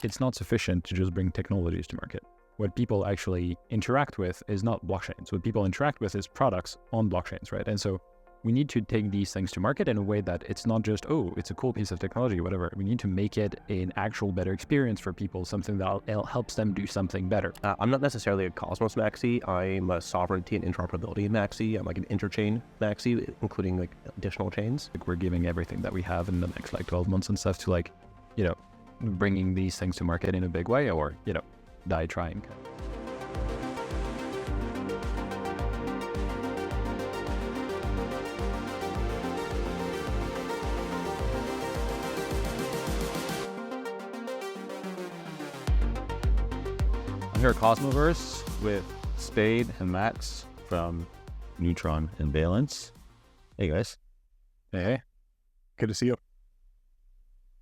it's not sufficient to just bring technologies to market. What people actually interact with is not blockchains. What people interact with is products on blockchains, right? And so we need to take these things to market in a way that it's not just, oh, it's a cool piece of technology, whatever. We need to make it an actual better experience for people, something that helps them do something better. I'm not necessarily a Cosmos maxi. I'm a sovereignty and interoperability maxi. I'm like an interchain maxi, including like additional chains. Like we're giving everything that we have in the next like 12 months and stuff to like, bringing these things to market in a big way, or, die trying. I'm here at Cosmoverse with Spaydh and Max from Neutron and Valence. Hey guys. Hey. Good to see you.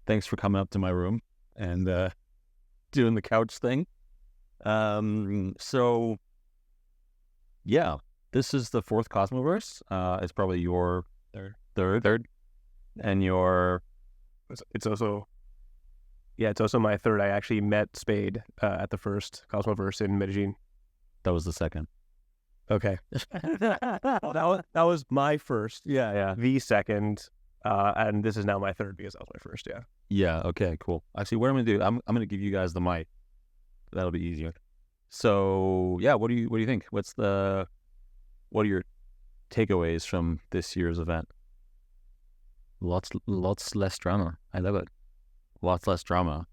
Thanks for coming up to my room and doing the couch thing. So yeah, this is the fourth Cosmoverse. It's probably your third, and your. It's also my third. I actually met Spaydh at the first Cosmoverse in Medellin. That was the second. Okay. That was my first. Yeah. The second, and this is now my third because that was my first. Yeah. Yeah. Okay. Cool. Actually, what I'm gonna do, I'm gonna give you guys the mic. That'll be easier. So yeah, what do you think? What are your takeaways from this year's event? Lots less drama. I love it. Lots less drama.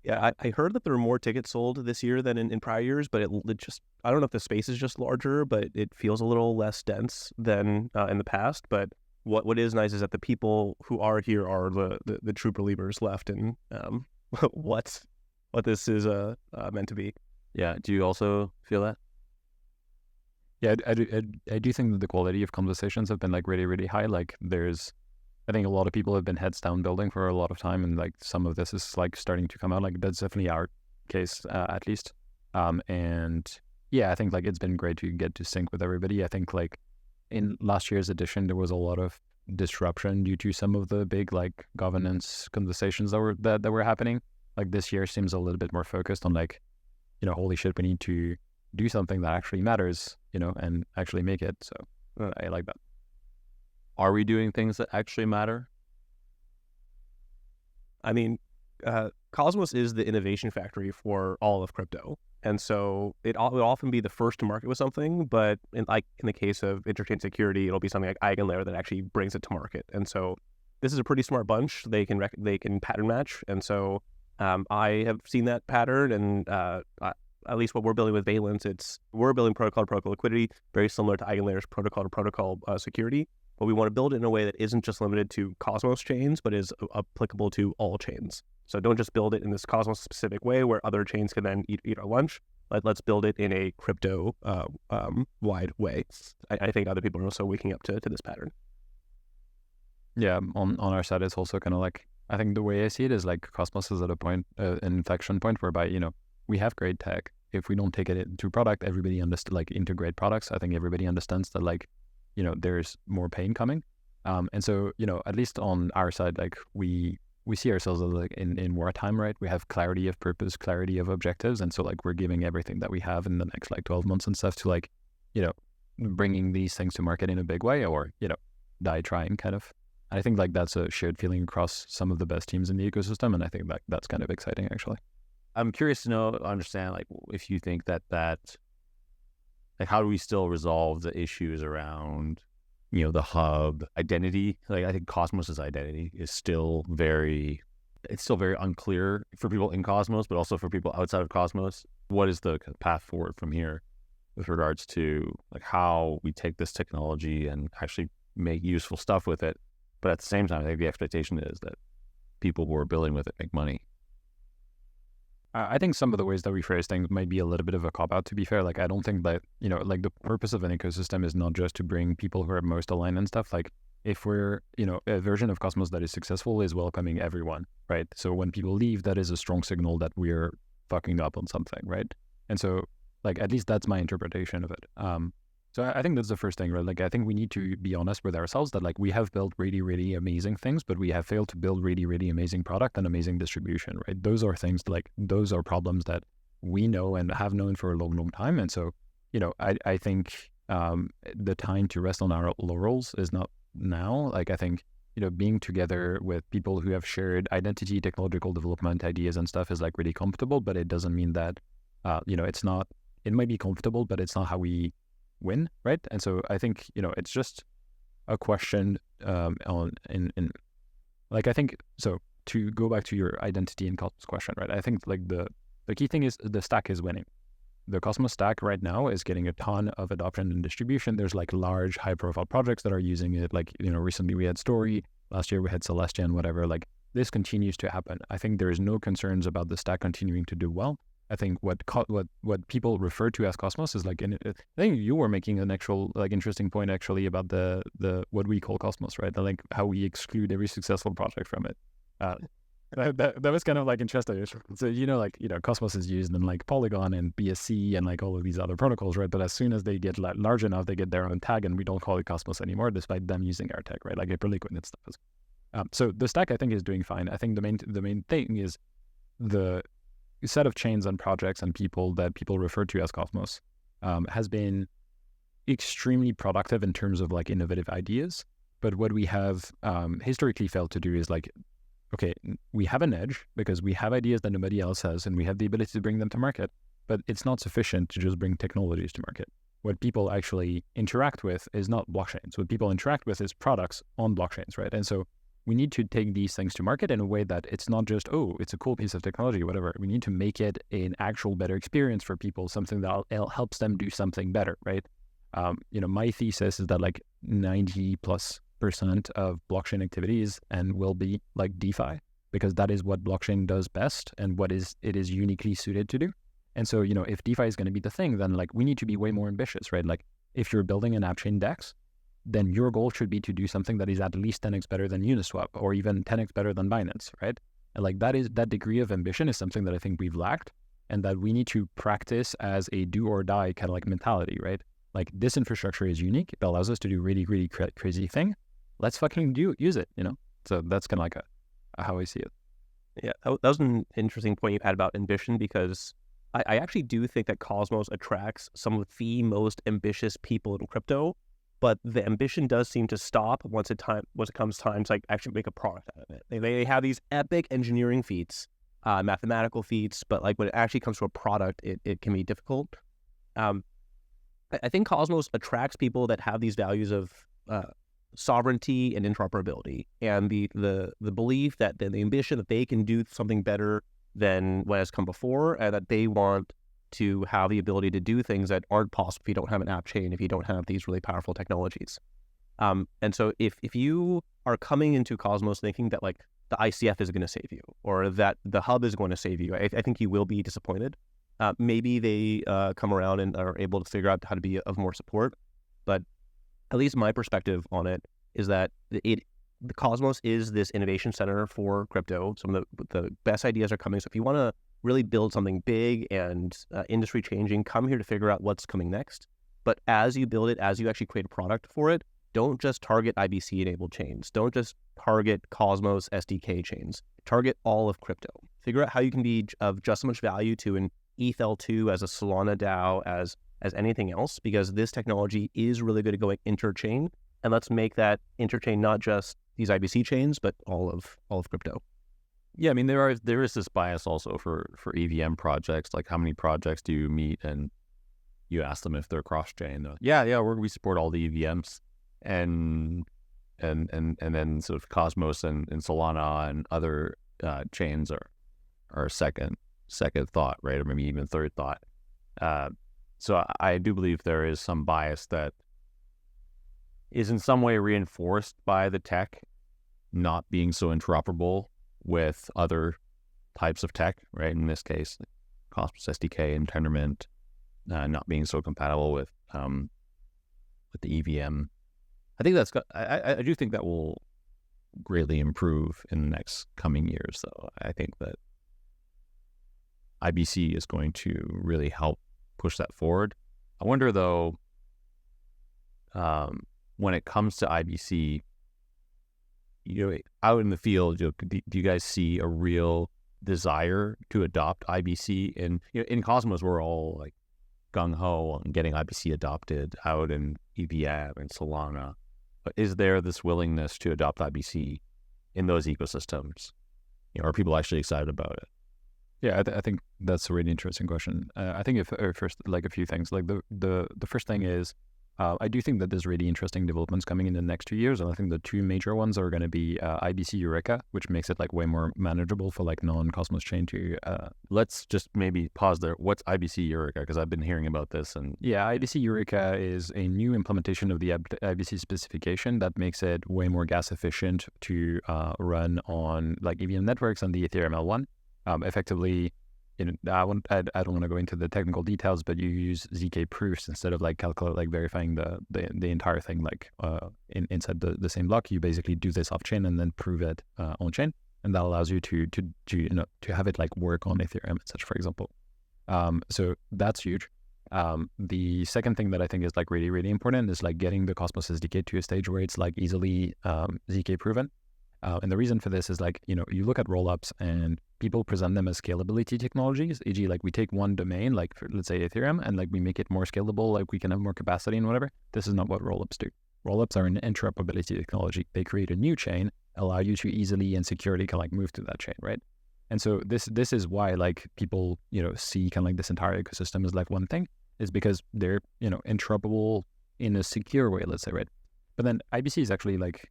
Yeah, I heard that there were more tickets sold this year than in prior years, but it just, I don't know if the space is just larger, but it feels a little less dense than in the past. But what is nice is that the people who are here are the true believers left in what this is meant to be. Yeah. Do you also feel that? Yeah, I do think that the quality of conversations have been like really, really high. Like I think a lot of people have been heads down building for a lot of time, and like some of this is like starting to come out. Like that's definitely our case, at least. And yeah, I think like it's been great to get to sync with everybody. I think like in last year's edition, there was a lot of disruption due to some of the big like governance conversations that were happening. Like this year seems a little bit more focused on like, holy shit, we need to do something that actually matters, and actually make it. So I like that. Are we doing things that actually matter? I mean, Cosmos is the innovation factory for all of crypto. And so it will often be the first to market with something, but in the case of interchain security, it'll be something like EigenLayer that actually brings it to market. And so this is a pretty smart bunch. They can pattern match. And so I have seen that pattern, and at least what we're building with Valence, we're building protocol-to-protocol liquidity, very similar to EigenLayer's protocol-to-protocol security. But we want to build it in a way that isn't just limited to Cosmos chains, but is applicable to all chains. So don't just build it in this Cosmos specific way where other chains can then eat our lunch. Let's build it in a crypto wide way. I think other people are also waking up to this pattern. Yeah, on our side, it's also kind of like, I think the way I see it is like Cosmos is at a point, an inflection point whereby, we have great tech. If we don't take it into product, everybody understands, like integrate products. I think everybody understands that like, there's more pain coming. And so, at least on our side, like we see ourselves as like in wartime, right? We have clarity of purpose, clarity of objectives. And so like we're giving everything that we have in the next like 12 months and stuff to like, bringing these things to market in a big way, or, die trying kind of. I think like that's a shared feeling across some of the best teams in the ecosystem. And I think like that's kind of exciting actually. I'm curious to understand like if you think that like how do we still resolve the issues around, the hub identity? Like I think Cosmos's identity is still very unclear for people in Cosmos, but also for people outside of Cosmos. What is the path forward from here with regards to like how we take this technology and actually make useful stuff with it? But at the same time, I think the expectation is that people who are building with it make money. I think some of the ways that we phrase things might be a little bit of a cop-out, to be fair. Like, I don't think that, like the purpose of an ecosystem is not just to bring people who are most aligned and stuff. Like, if we're, a version of Cosmos that is successful is welcoming everyone, right? So when people leave, that is a strong signal that we're fucking up on something, right? And so, like, at least that's my interpretation of it. So I think that's the first thing, right? Like, I think we need to be honest with ourselves that like we have built really, really amazing things, but we have failed to build really, really amazing product and amazing distribution, right? Those are things like, those are problems that we know and have known for a long, long time. And so, I think the time to rest on our laurels is not now. Like, I think, being together with people who have shared identity, technological development ideas and stuff is like really comfortable, but it doesn't mean that, it might be comfortable, but it's not how we win, right? And so I think, it's just a question I think, so to go back to your identity and Cosmos question, right? I think like the key thing is the stack is winning. The Cosmos stack right now is getting a ton of adoption and distribution. There's like large high profile projects that are using it. Like, recently we had Story, last year we had Celestian, whatever. Like, this continues to happen. I think there is no concerns about the stack continuing to do well. I think what people refer to as Cosmos is like, I think you were making an actual like interesting point actually about the what we call Cosmos, right? Like how we exclude every successful project from it. That was kind of like interesting. So Cosmos is used in like Polygon and BSC and like all of these other protocols, right? But as soon as they get like large enough, they get their own tag, and we don't call it Cosmos anymore, despite them using our tag, right? Like Hyperliquid and stuff. So the stack I think is doing fine. I think the main thing is the set of chains and projects and people that people refer to as Cosmos has been extremely productive in terms of like innovative ideas. But what we have historically failed to do is like, okay, we have an edge because we have ideas that nobody else has and we have the ability to bring them to market, but it's not sufficient to just bring technologies to market. What people actually interact with is not blockchains. What people interact with is products on blockchains, right? And so we need to take these things to market in a way that it's not just, oh, it's a cool piece of technology, whatever. We need to make it an actual better experience for people, something that helps them do something better, right? My thesis is that like 90+% of blockchain activities and will be like DeFi, because that is what blockchain does best and what it is uniquely suited to do. And so, if DeFi is going to be the thing, then like we need to be way more ambitious, right? Like if you're building an app chain DEX, then your goal should be to do something that is at least 10x better than Uniswap or even 10x better than Binance, right? And like that degree of ambition is something that I think we've lacked and that we need to practice as a do or die kind of like mentality, right? Like this infrastructure is unique. It allows us to do really, really crazy thing. Let's fucking use it, So that's kind of like how I see it. Yeah, that was an interesting point you had about ambition, because I actually do think that Cosmos attracts some of the most ambitious people in crypto. But the ambition does seem to stop once it comes time to like actually make a product out of it. They have these epic engineering feats, mathematical feats, but like when it actually comes to a product, it can be difficult. I think Cosmos attracts people that have these values of sovereignty and interoperability, and the belief that the ambition that they can do something better than what has come before, and that they want to have the ability to do things that aren't possible if you don't have an app chain, if you don't have these really powerful technologies. And so if you are coming into Cosmos thinking that like the ICF is going to save you or that the hub is going to save you, I think you will be disappointed. Maybe they come around and are able to figure out how to be of more support. But at least my perspective on it is that the Cosmos is this innovation center for crypto. Some of the best ideas are coming. So if you want to really build something big and industry changing, come here to figure out what's coming next. But as you build it, as you actually create a product for it, don't just target IBC enabled chains. Don't just target Cosmos SDK chains. Target all of crypto. Figure out how you can be of just as much value to an ETH2 as a Solana DAO as anything else, because this technology is really good at going interchain. And let's make that interchain not just these IBC chains, but all of crypto. Yeah, I mean, there is this bias also for EVM projects. Like, how many projects do you meet and you ask them if they're cross-chain? We support all the EVMs, and then sort of Cosmos and Solana and other chains are second thought, right, or maybe even third thought. So I do believe there is some bias that is in some way reinforced by the tech not being so interoperable with other types of tech, right? In this case, Cosmos SDK and Tendermint not being so compatible with the EVM. I think I do think that will greatly improve in the next coming years, though. I think that IBC is going to really help push that forward. I wonder, though, when it comes to IBC, out in the field, do you guys see a real desire to adopt IBC? And in Cosmos, we're all like gung ho on getting IBC adopted out in EVM and Solana. But is there this willingness to adopt IBC in those ecosystems? Are people actually excited about it? Yeah, I think that's a really interesting question. I think first, like a few things. Like the first thing is, I do think that there's really interesting developments coming in the next 2 years, and I think the two major ones are going to be IBC Eureka, which makes it like way more manageable for like non-Cosmos chain to. Let's just maybe pause there. What's IBC Eureka? Because I've been hearing about this, and yeah, IBC Eureka is a new implementation of the IBC specification that makes it way more gas efficient to run on like EVM networks and the Ethereum L1. Effectively, I don't want to go into the technical details, but you use ZK proofs instead of like verifying the entire thing like inside the same block. You basically do this off chain and then prove it on chain, and that allows you to have it like work on Ethereum and such, for example. So that's huge. The second thing that I think is like really, really important is like getting the Cosmos SDK to a stage where it's like easily ZK proven. And the reason for this is like, you look at rollups and people present them as scalability technologies, e.g. like we take one domain, like for, let's say Ethereum, and like we make it more scalable, like we can have more capacity and whatever. This is not what rollups do. Rollups are an interoperability technology. They create a new chain, allow you to easily and securely kind of like move to that chain, right? And so this is why like people, see kind of like this entire ecosystem as like one thing, is because they're, interoperable in a secure way, let's say, right? But then IBC is actually like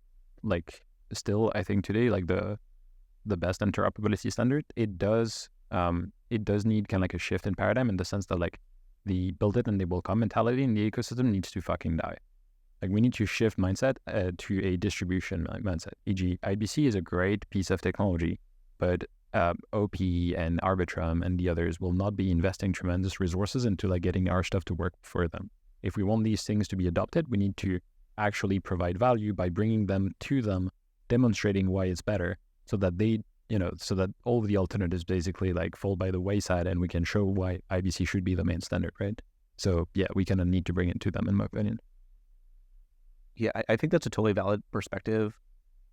still, I think today, like the best interoperability standard. It does need kind of like a shift in paradigm in the sense that like the build it and they will come mentality in the ecosystem needs to fucking die. Like we need to shift mindset to a distribution mindset. E.g. IBC is a great piece of technology, but OP and Arbitrum and the others will not be investing tremendous resources into like getting our stuff to work for them. If we want these things to be adopted, we need to actually provide value by bringing them to them, demonstrating why it's better, so that they, so that all of the alternatives basically like fall by the wayside, and we can show why IBC should be the main standard, right? So yeah, we kind of need to bring it to them, in my opinion. Yeah, I think that's a totally valid perspective.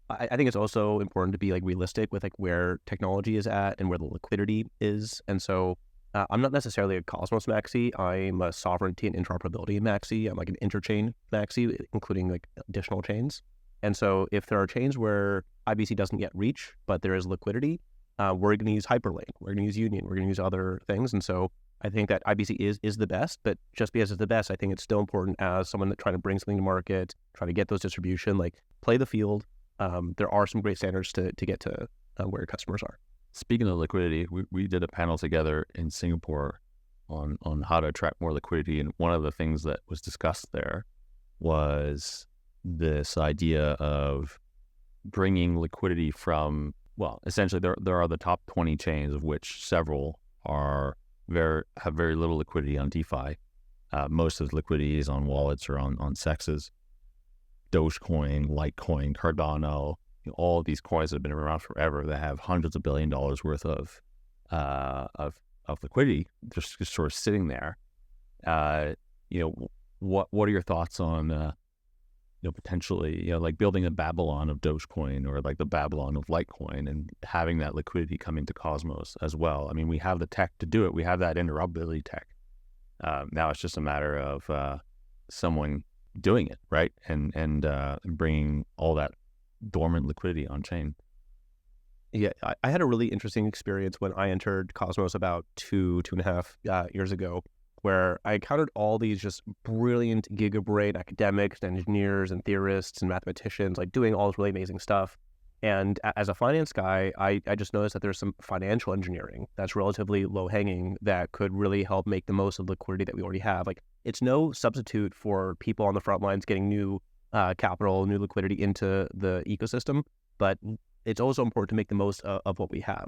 I think it's also important to be like realistic with like where technology is at and where the liquidity is. And so I'm not necessarily a Cosmos maxi. I'm a sovereignty and interoperability maxi. I'm like an interchain maxi, including like additional chains. And so if there are chains where IBC doesn't yet reach, but there is liquidity, we're going to use Hyperlink, we're going to use Union, we're going to use other things. And so I think that IBC is the best, but just because it's the best, I think it's still important as someone that trying to bring something to market, try to get those distribution, like play the field. There are some great standards to get to where your customers are. Speaking of liquidity, we did a panel together in Singapore on how to attract more liquidity. And one of the things that was discussed there was this idea of bringing liquidity from, well, essentially there are the top 20 chains, of which several have very little liquidity on DeFi. Most of the liquidity is on wallets or on CEXs. Dogecoin, Litecoin, Cardano, all of these coins that have been around forever that have hundreds of $1 billion worth of liquidity just sort of sitting there. What are your thoughts on potentially like building a Babylon of Dogecoin or like the Babylon of Litecoin and having that liquidity coming to Cosmos as well? I mean, we have the tech to do it. We have that interoperability tech. Now it's just a matter of someone doing it, right? And bringing all that dormant liquidity on chain. Yeah, I had a really interesting experience when I entered Cosmos about 2.5 years ago, where I encountered all these just brilliant gigabrain academics and engineers and theorists and mathematicians like doing all this really amazing stuff. And as a finance guy, I just noticed that there's some financial engineering that's relatively low hanging that could really help make the most of the liquidity that we already have. Like it's no substitute for people on the front lines getting new capital, new liquidity into the ecosystem, but it's also important to make the most of what we have.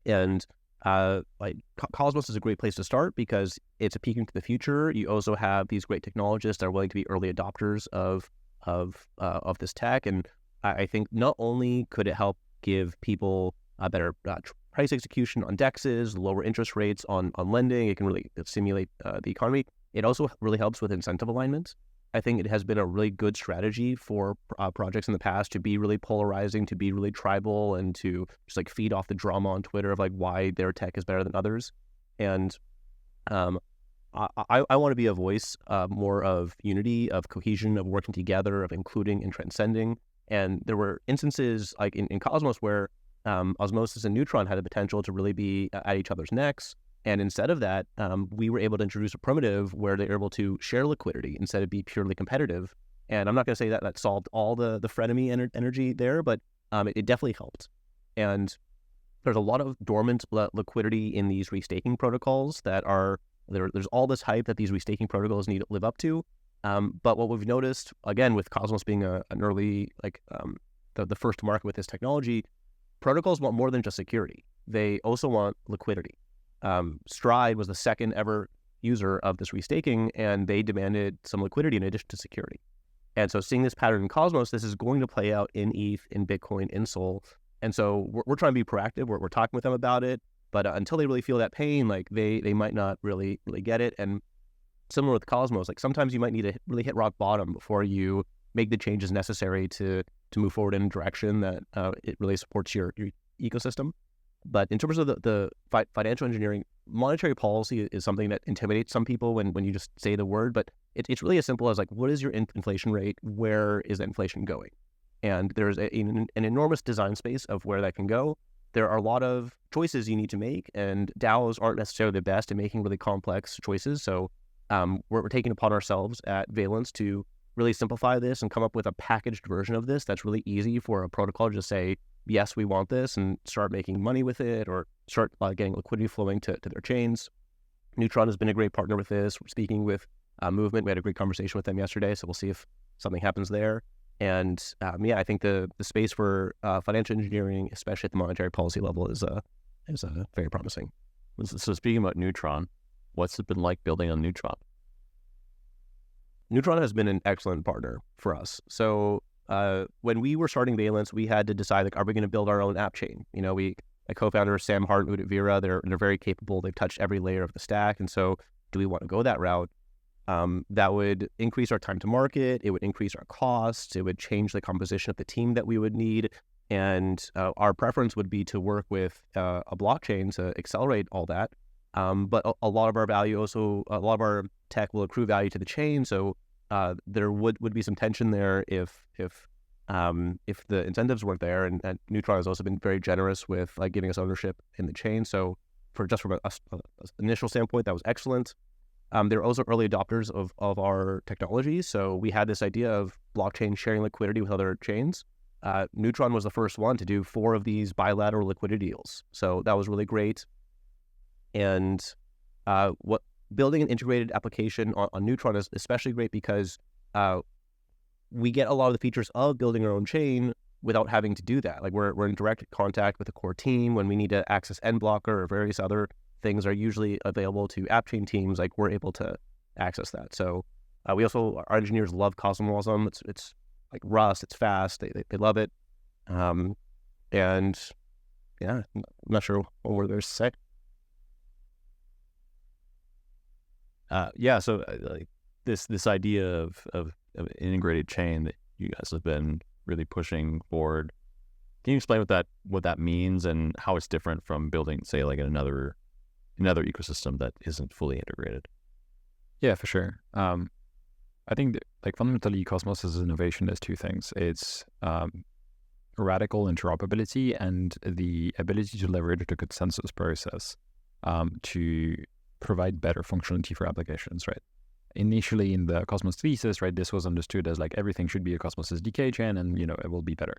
And Cosmos is a great place to start because it's a peek into the future. You also have these great technologists that are willing to be early adopters of this tech, and I think not only could it help give people better price execution on DEXs, lower interest rates on lending, it can really stimulate the economy. It also really helps with incentive alignment. I think it has been a really good strategy for projects in the past to be really polarizing, to be really tribal, and to just like feed off the drama on Twitter of like why their tech is better than others. And I want to be a voice more of unity, of cohesion, of working together, of including and transcending. And there were instances like in Cosmos where Osmosis and Neutron had the potential to really be at each other's necks. And instead of that, we were able to introduce a primitive where they were able to share liquidity instead of be purely competitive. And I'm not going to say that that solved all the frenemy energy there, but it definitely helped. And there's a lot of dormant liquidity in these restaking protocols that are there's all this hype that these restaking protocols need to live up to. But what we've noticed, again, with Cosmos being an early, the first to market with this technology, protocols want more than just security. They also want liquidity. Stride was the second ever user of this restaking, and they demanded some liquidity in addition to security. And so seeing this pattern in Cosmos, this is going to play out in ETH, in Bitcoin, in Sol. And so we're trying to be proactive. We're talking with them about it. But until they really feel that pain, like they might not really get it. And similar with Cosmos, like sometimes you might need to really hit rock bottom before you make the changes necessary to move forward in a direction that it really supports your ecosystem. But in terms of the financial engineering, monetary policy is something that intimidates some people when you just say the word. But it's really as simple as like, what is your inflation rate? Where is the inflation going? And there's an enormous design space of where that can go. There are a lot of choices you need to make, and DAOs aren't necessarily the best at making really complex choices. So we're taking upon ourselves at Valence to really simplify this and come up with a packaged version of this that's really easy for a protocol to just say, yes, we want this, and start making money with it, or start getting liquidity flowing to their chains. Neutron has been a great partner with this. We're speaking with Movement. We had a great conversation with them yesterday, so we'll see if something happens there. And I think the space for financial engineering, especially at the monetary policy level, is very promising. So speaking about Neutron, what's it been like building on Neutron? Neutron has been an excellent partner for us. So when we were starting Valence, we had to decide, like, are we going to build our own app chain? You know, a co-founder, Sam Hart and Udit Vira, they're very capable. They've touched every layer of the stack. And so do we want to go that route? That would increase our time to market. It would increase our costs. It would change the composition of the team that we would need. And our preference would be to work with a blockchain to accelerate all that. But a lot of our value also, a lot of our tech will accrue value to the chain. So there would be some tension there if the incentives weren't there. And Neutron has also been very generous with like giving us ownership in the chain. So from an initial standpoint, that was excellent. They're also early adopters of our technology. So we had this idea of blockchain sharing liquidity with other chains. Neutron was the first one to do 4 of these bilateral liquidity deals. So that was really great. And building an integrated application on Neutron is especially great because we get a lot of the features of building our own chain without having to do that. Like we're in direct contact with the core team when we need to access NBlocker or various other things are usually available to app chain teams. Like we're able to access that. So we also, our engineers love Cosmosm. It's like Rust. It's fast. They love it. And yeah, I'm not sure what more there's to say. So like this idea of an integrated chain that you guys have been really pushing forward. Can you explain what that means and how it's different from building, say, like another ecosystem that isn't fully integrated? Yeah, for sure. I think like fundamentally Cosmos' innovation is 2 things. It's radical interoperability and the ability to leverage the consensus process to provide better functionality for applications, right? Initially in the Cosmos thesis, right, this was understood as like everything should be a Cosmos SDK chain and, it will be better.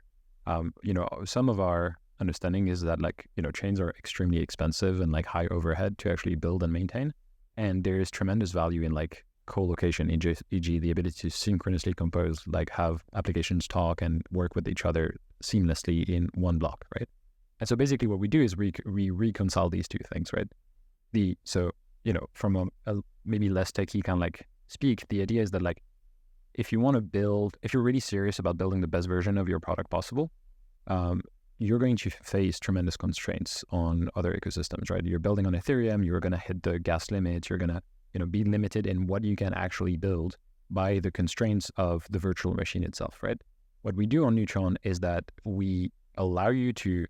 Some of our understanding is that like, chains are extremely expensive and like high overhead to actually build and maintain. And there is tremendous value in like co-location, e.g. the ability to synchronously compose, like have applications talk and work with each other seamlessly in one block, right? And so basically what we do is we reconcile these 2 things, right? From a maybe less techy kind of like speak, the idea is that like, if you're really serious about building the best version of your product possible, you're going to face tremendous constraints on other ecosystems, right? You're building on Ethereum, you're going to hit the gas limit, you're going to, be limited in what you can actually build by the constraints of the virtual machine itself, right? What we do on Neutron is that we allow you to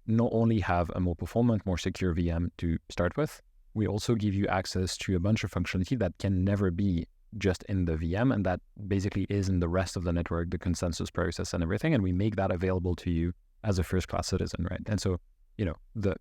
not only have a more performant, more secure VM to start with, we also give you access to a bunch of functionality that can never be just in the VM, and that basically is in the rest of the network, the consensus process and everything, and we make that available to you as a first-class citizen, right? And so,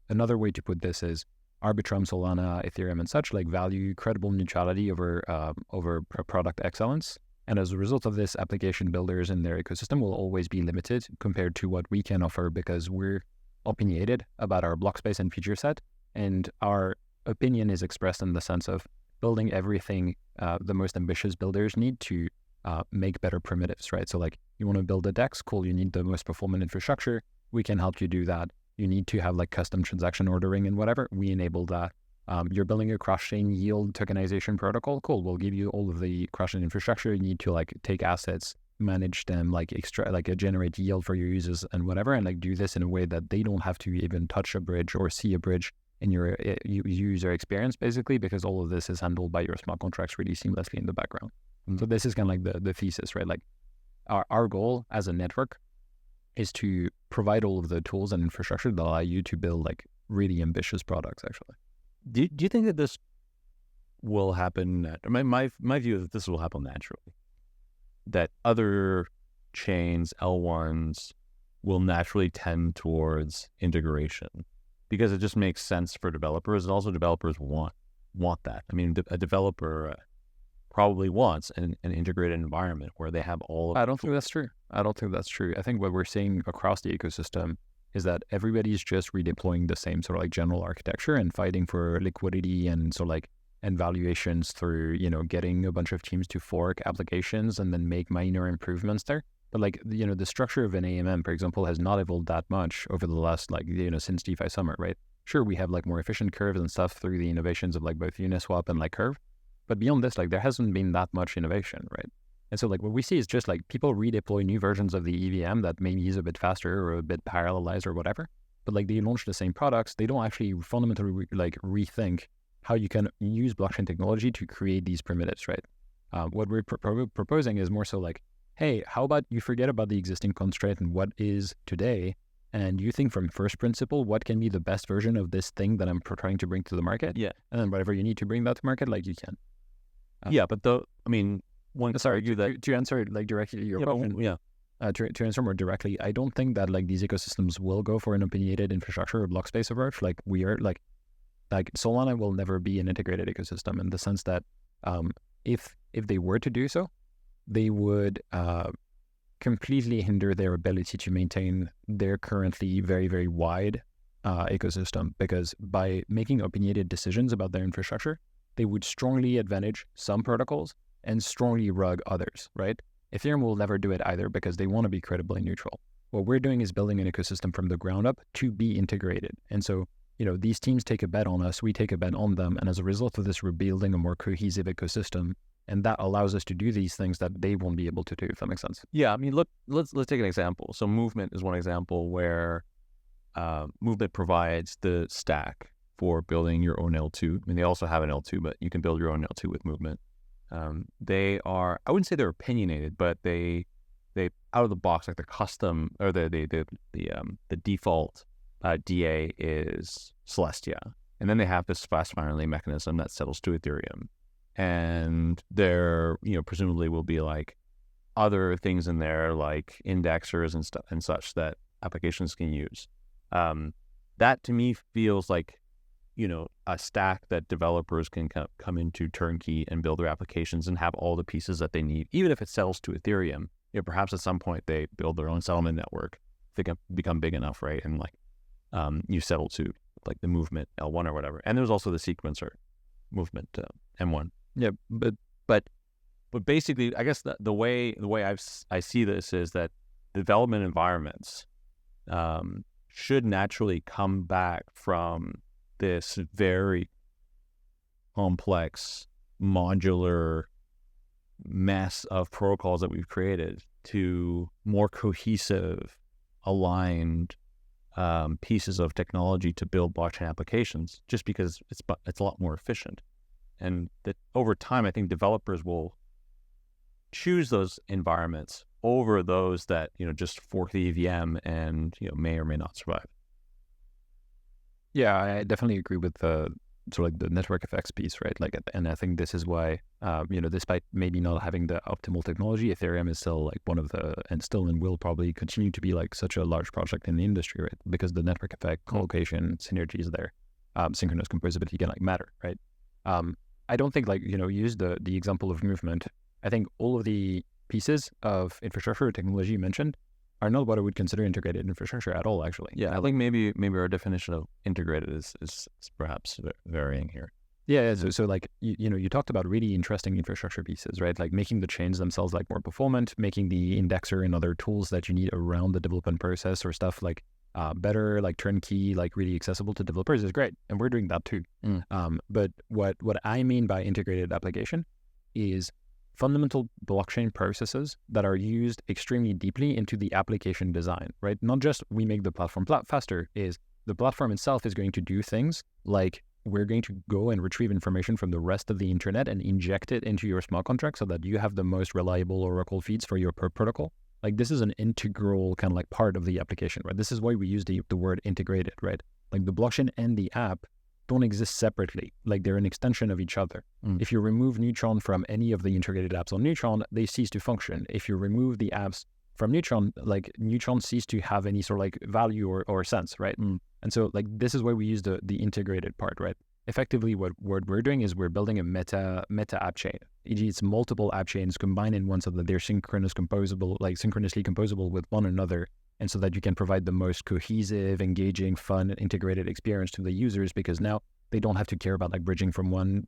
another way to put this is Arbitrum, Solana, Ethereum, and such value credible neutrality over product excellence. And as a result of this, application builders in their ecosystem will always be limited compared to what we can offer because we're opinionated about our block space and feature set, and our opinion is expressed in the sense of building everything the most ambitious builders need to make better primitives, right? So you want to build a DEX, cool, you need the most performant infrastructure. We can help you do that. You need to have custom transaction ordering and whatever. We enable that. You're building a cross-chain yield tokenization protocol. Cool, we'll give you all of the cross-chain infrastructure. You need to take assets, manage them, generate yield for your users and whatever, and do this in a way that they don't have to even touch a bridge or see a bridge in your user experience, basically, because all of this is handled by your smart contracts really seamlessly in the background. Mm-hmm. So this is kind of the thesis, right? Our goal as a network is to provide all of the tools and infrastructure that allow you to build really ambitious products, actually. Do you think that this will happen? My view is that this will happen naturally. That other chains, L1s, will naturally tend towards integration because it just makes sense for developers, and also developers want that. I mean, a developer probably wants an integrated environment where they have all of I don't think that's true. I think what we're seeing across the ecosystem is that everybody's just redeploying the same sort of general architecture and fighting for liquidity and and valuations through, getting a bunch of teams to fork applications and then make minor improvements there. But the structure of an AMM, for example, has not evolved that much over the last, since DeFi Summer, right? Sure, we have more efficient curves and stuff through the innovations of both Uniswap and Curve. But beyond this, there hasn't been that much innovation, right? And so what we see is just people redeploy new versions of the EVM that maybe is a bit faster or a bit parallelized or whatever. But they launch the same products. They don't actually fundamentally rethink how you can use blockchain technology to create these primitives, right? What we're proposing is more so hey, how about you forget about the existing constraint and what is today, and you think from first principle, what can be the best version of this thing that I'm trying to bring to the market? Yeah. And then whatever you need to bring that to market, you can. Yeah, but one sorry, argue that to answer directly your question. To answer more directly, I don't think that these ecosystems will go for an opinionated infrastructure or block space approach. We are Solana will never be an integrated ecosystem in the sense that if they were to do so, they would completely hinder their ability to maintain their currently very, very wide ecosystem, because by making opinionated decisions about their infrastructure, they would strongly advantage some protocols and strongly rug others, right? Ethereum will never do it either because they want to be credibly neutral. What we're doing is building an ecosystem from the ground up to be integrated. And so, these teams take a bet on us, we take a bet on them. And as a result of this, we're building a more cohesive ecosystem. And that allows us to do these things that they won't be able to do, if that makes sense. Yeah, I mean, look, let's take an example. So Movement is one example where Movement provides the stack for building your own L2. I mean, they also have an L2, but you can build your own L2 with Movement. They are, I wouldn't say they're opinionated, but they out of the box, the custom or the default DA is Celestia. And then they have this fast finally mechanism that settles to Ethereum. And there, presumably will be other things in there like indexers and stuff and such that applications can use. That to me feels like, a stack that developers can come into turnkey and build their applications and have all the pieces that they need, even if it settles to Ethereum. Perhaps at some point they build their own settlement network. They can become big enough, right? And you settle to the Movement L1 or whatever. And there's also the sequencer Movement M1. Yeah, but basically, I guess the way I see this is that development environments should naturally come back from this very complex modular mess of protocols that we've created to more cohesive, aligned pieces of technology to build blockchain applications, just because it's a lot more efficient. And that over time, I think developers will choose those environments over those that, just fork the EVM and, may or may not survive. Yeah, I definitely agree with the sort of like the network effects piece, right? Like, and I think this is why, despite maybe not having the optimal technology, Ethereum is still like one of the, and still and will probably continue to be like such a large project in the industry, right? Because the network effect, collocation, synergies there, synchronous composability can like matter, right? I don't think use the example of movement. I think all of the pieces of infrastructure or technology you mentioned are not what I would consider integrated infrastructure at all, actually. Yeah, I think maybe our definition of integrated is perhaps varying here. Yeah, so like, you talked about really interesting infrastructure pieces, right? Like making the chains themselves like more performant, making the indexer and other tools that you need around the development process or stuff like better, like turnkey, like really accessible to developers is great. And we're doing that too. But what I mean by integrated application is fundamental blockchain processes that are used extremely deeply into the application design, right? Not just we make the platform faster, is the platform itself is going to do things like we're going to go and retrieve information from the rest of the internet and inject it into your smart contract so that you have the most reliable Oracle feeds for your protocol. Like this is an integral kind of like part of the application, right? This is why we use the word integrated, right? Like the blockchain and the app don't exist separately. Like they're an extension of each other. If you remove Neutron from any of the integrated apps on Neutron, they cease to function. If you remove the apps from Neutron, like Neutron cease to have any sort of like value or sense, right? And so like this is why we use the integrated part, right? Effectively, what we're doing is we're building a meta app chain. E.g., it's multiple app chains combined in one so that they're synchronously composable with one another, and so that you can provide the most cohesive, engaging, fun, integrated experience to the users, because now they don't have to care about like bridging from one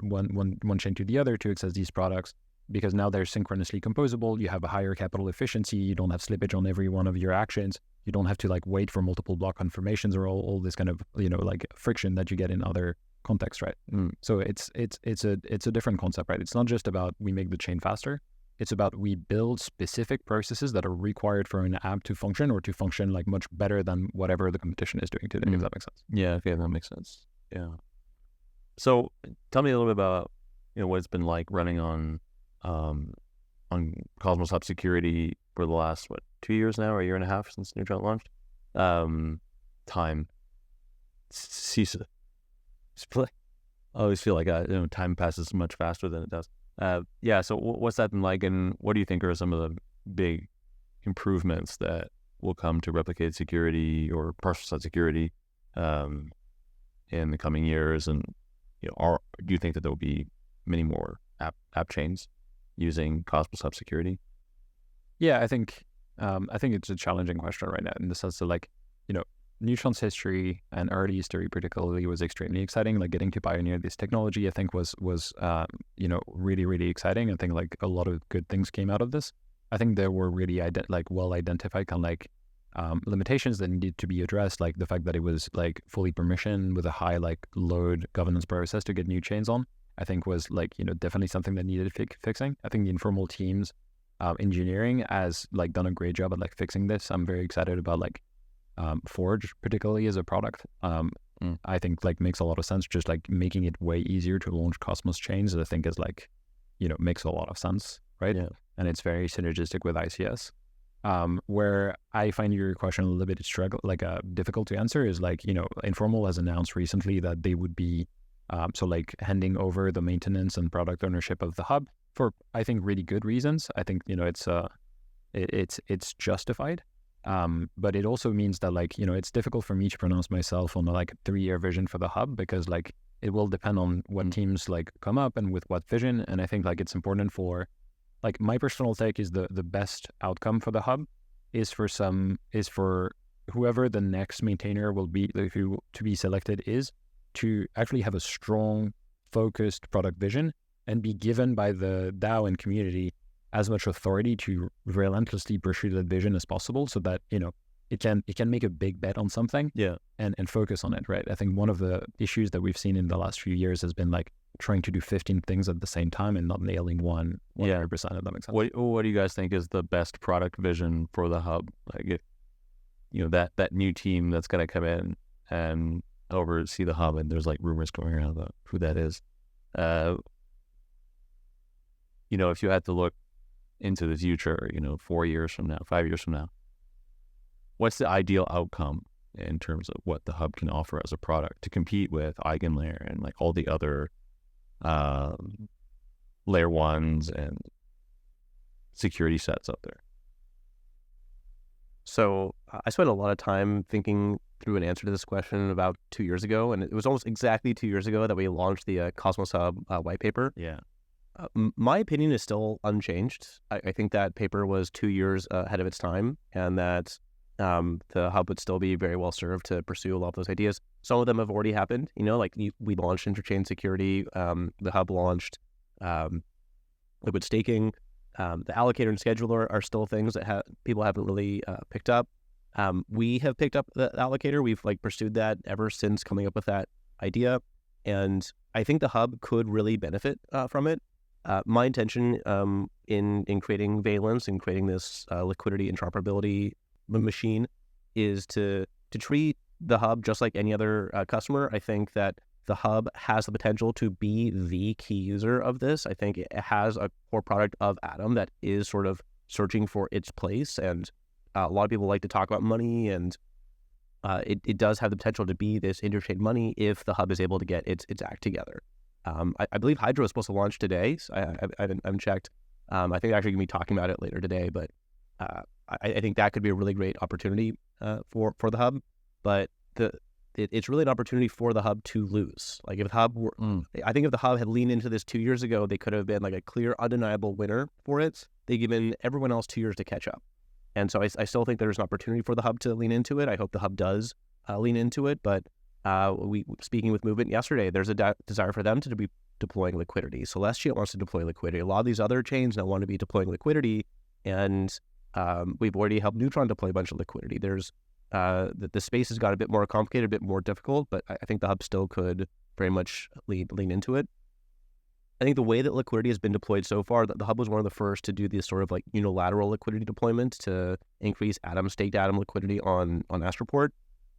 chain to the other to access these products, because now they're synchronously composable. You have a higher capital efficiency. You don't have slippage on every one of your actions. You don't have to like wait for multiple block confirmations or all this kind of like friction that you get in other contexts, right? So it's a different concept, right? It's not just about we make the chain faster. It's about we build specific processes that are required for an app to function or to function like much better than whatever the competition is doing today, if that makes sense. Yeah, okay, that makes sense. Yeah. So tell me a little bit about, what it's been like running on Cosmos Hub Security for the last, 2 years now, or a year and a half since Neutron launched? Time. I always feel like time passes much faster than it does. So what's that been like, and what do you think are some of the big improvements that will come to replicated security or partial site security in the coming years? And do you think that there will be many more app chains using Cosmos Hub Security? Yeah, I think it's a challenging question right now, in the sense that like Neutron's history and early history particularly was extremely exciting. Like getting to pioneer this technology, I think was really, really exciting. I think like a lot of good things came out of this. I think there were really well identified kind of like limitations that needed to be addressed, like the fact that it was like fully permissioned with a high like load governance process to get new chains on. I think was like definitely something that needed fixing. I think the informal teams engineering has like done a great job at like fixing this. I'm very excited about like Forge particularly as a product. I think like makes a lot of sense. Just like making it way easier to launch Cosmos chains, I think is like makes a lot of sense, right? Yeah. And it's very synergistic with ICS. Where I find your question a little bit difficult to answer is like Informal has announced recently that they would be handing over the maintenance and product ownership of the hub for I think really good reasons. I think it's justified. But it also means that it's difficult for me to pronounce myself on a 3-year vision for the hub, because it will depend on what teams come up and with what vision. And I think it's important for my personal take is the best outcome for the hub is for whoever the next maintainer will be, to be selected, is to actually have a strong, focused product vision and be given by the DAO and community as much authority to relentlessly pursue that vision as possible, so that it can make a big bet on something, and focus on it, right? I think one of the issues that we've seen in the last few years has been trying to do 15 things at the same time and not nailing 100%. If that makes sense. What do you guys think is the best product vision for the hub? If that new team that's going to come in and oversee the hub, and there's rumors going around about who that is. If you had to look into the future, 4 years from now, 5 years from now, what's the ideal outcome in terms of what the hub can offer as a product to compete with Eigenlayer and like all the other layer ones and security sets out there? So I spent a lot of time thinking through an answer to this question about 2 years ago, and it was almost exactly 2 years ago that we launched the Cosmos Hub white paper. Yeah. My opinion is still unchanged. I think that paper was 2 years ahead of its time, and that the hub would still be very well served to pursue a lot of those ideas. Some of them have already happened. We launched interchain security. The hub launched liquid staking. The allocator and scheduler are still things that people haven't really picked up. We have picked up the allocator. We've pursued that ever since coming up with that idea, and I think the hub could really benefit from it. My intention in creating Valence and creating this liquidity interoperability machine is to treat the hub just like any other customer. I think that the hub has the potential to be the key user of this. I think it has a core product of Atom that is sort of searching for its place, and a lot of people like to talk about money, and it does have the potential to be this interchain money if the hub is able to get its act together. I believe Hydro is supposed to launch today. So I haven't checked. I think they're actually going to be talking about it later today, but I think that could be a really great opportunity for the hub. But it's really an opportunity for the hub to lose. Like if the hub were, I think if the hub had leaned into this 2 years ago, they could have been like a clear, undeniable winner for it. They've given everyone else 2 years to catch up. And so I still think there's an opportunity for the hub to lean into it. I hope the hub does lean into it. But speaking with Movement yesterday, there's a desire for them to be deploying liquidity. Celestia wants to deploy liquidity. A lot of these other chains now want to be deploying liquidity, and we've already helped Neutron deploy a bunch of liquidity. There's the space has got a bit more complicated, a bit more difficult, but I think the hub still could very much lean into it. I think the way that liquidity has been deployed so far, the hub was one of the first to do this sort of unilateral liquidity deployment to increase staked Atom liquidity on Astroport.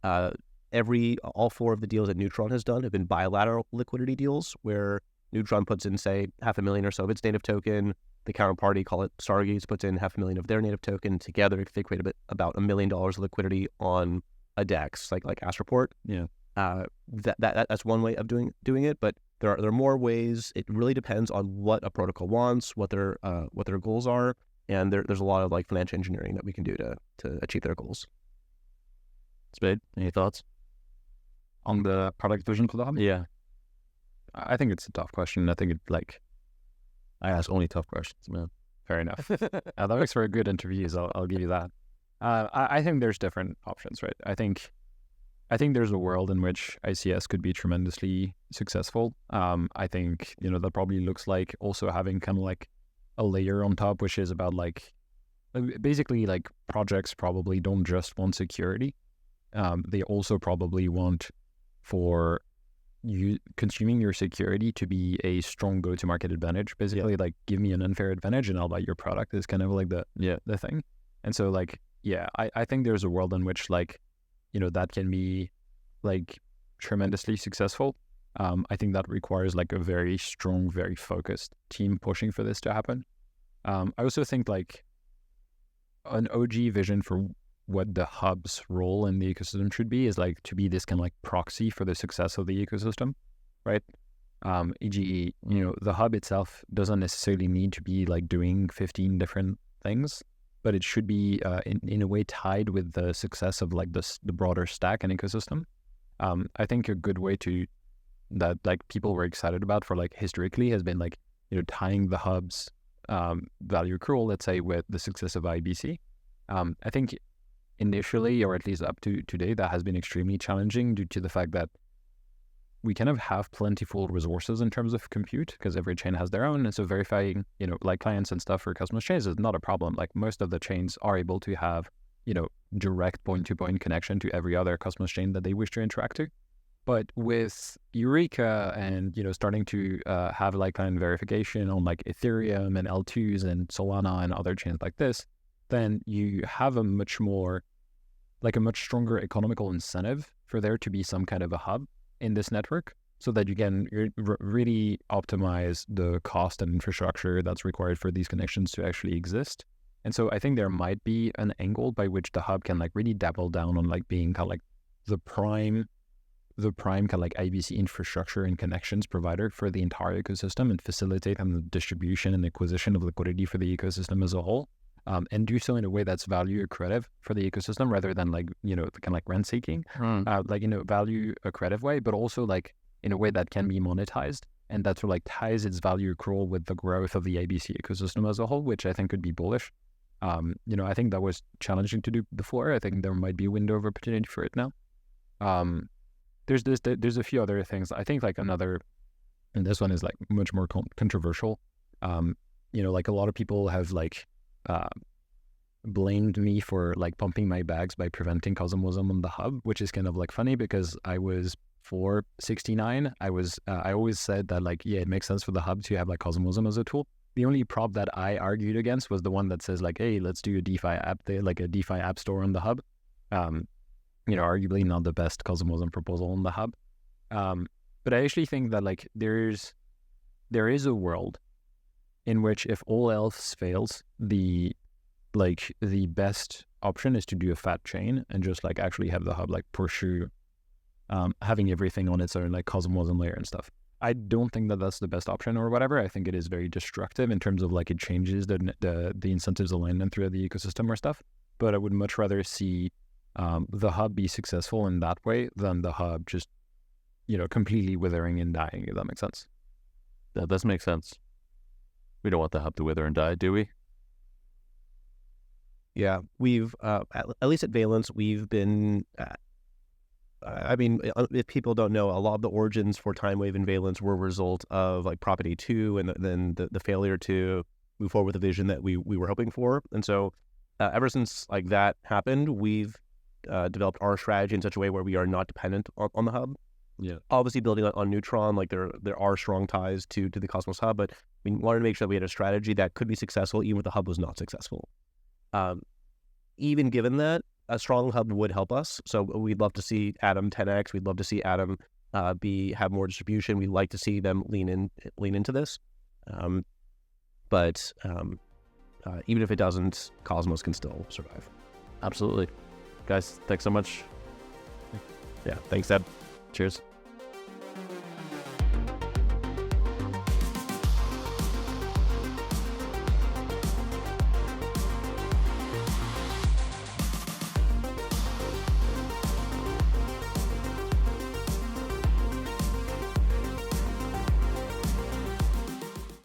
All 4 of the deals that Neutron has done have been bilateral liquidity deals where Neutron puts in, say, 500,000 or so of its native token. The counterparty, call it Stargaze, puts in 500,000 of their native token. Together, they create about $1 million of liquidity on a DEX, like Astroport. Yeah. That's one way of doing it, but there are more ways. It really depends on what a protocol wants, what their goals are, and there's a lot of financial engineering that we can do to achieve their goals. Spaydh, any thoughts on the product vision for the hub? Yeah, I think it's a tough question. I think I ask only tough questions, man. Fair enough. That makes for a good interviews. I'll give you that. I think there's different options, right? I think there's a world in which ICS could be tremendously successful. I think that probably looks like also having kind of a layer on top, which is about basically projects probably don't just want security. They also probably want for you consuming your security to be a strong go-to-market advantage. Basically, give me an unfair advantage and I'll buy your product is kind of the thing. And so I think there's a world in which that can be tremendously successful. I think that requires a very strong, very focused team pushing for this to happen. I also think an OG vision for what the hub's role in the ecosystem should be is to be this kind of proxy for the success of the ecosystem, right? E.g., the hub itself doesn't necessarily need to be doing 15 different things, but it should be in a way tied with the success of the broader stack and ecosystem. I think a good way that people were excited about for historically has been tying the hub's value accrual, let's say, with the success of IBC. I think initially, or at least up to today, that has been extremely challenging due to the fact that we kind of have plentiful resources in terms of compute because every chain has their own. And so verifying, clients and stuff for Cosmos chains is not a problem. Most of the chains are able to have, direct point-to-point connection to every other Cosmos chain that they wish to interact to. But with Eureka and, starting to have client verification on Ethereum and L2s and Solana and other chains like this, then you have a much stronger economical incentive for there to be some kind of a hub in this network. so that you can really optimize the cost and infrastructure that's required for these connections to actually exist. And so I think there might be an angle by which the hub can like really double down on like being kind of like the prime kind of like IBC infrastructure and connections provider for the entire ecosystem, and facilitate the distribution and acquisition of liquidity for the ecosystem as a whole, and do so in a way that's value accretive for the ecosystem rather than like, kind of like rent seeking, like, value accretive way, but also like in a way that can be monetized and that sort of like ties its value accrual with the growth of the IBC ecosystem as a whole, which I think could be bullish. I think that was challenging to do before. I think there might be a window of opportunity for it now. There's a few other things. I think like another, and this one is like much more controversial. Like a lot of people have like blamed me for like pumping my bags by preventing Cosmosm on the hub, which is kind of like funny because I was for 69. I always said that like, yeah, it makes sense for the hub to have like Cosmosm as a tool. The only prop that I argued against was the one that says like, hey, let's do a DeFi app there, like a DeFi app store on the hub. Arguably not the best Cosmosm proposal on the hub. But I actually think that like there is a world in which if all else fails, the best option is to do a fat chain and just like actually have the hub like pursue having everything on its own like Cosmosm layer and stuff. I don't think that that's the best option or whatever. I think it is very destructive in terms of like it changes the incentives alignment through the ecosystem or stuff. But I would much rather see the hub be successful in that way than the hub just, completely withering and dying, if that makes sense. That does make sense. We don't want the hub to wither and die, do we? Yeah, we've, at least at Valence, we've been, if people don't know, a lot of the origins for Time Wave and Valence were a result of like Prop 82 and then the failure to move forward with the vision that we were hoping for. And so ever since like that happened, we've developed our strategy in such a way where we are not dependent on the hub. Yeah. Obviously building on Neutron, like there are strong ties to the Cosmos hub, but we wanted to make sure that we had a strategy that could be successful even if the hub was not successful. Even given that, a strong hub would help us. So we'd love to see Atom 10x. We'd love to see Atom have more distribution. We'd like to see them lean into this. But even if it doesn't, Cosmos can still survive. Absolutely. Guys, thanks so much. Yeah, thanks, Deb. Cheers.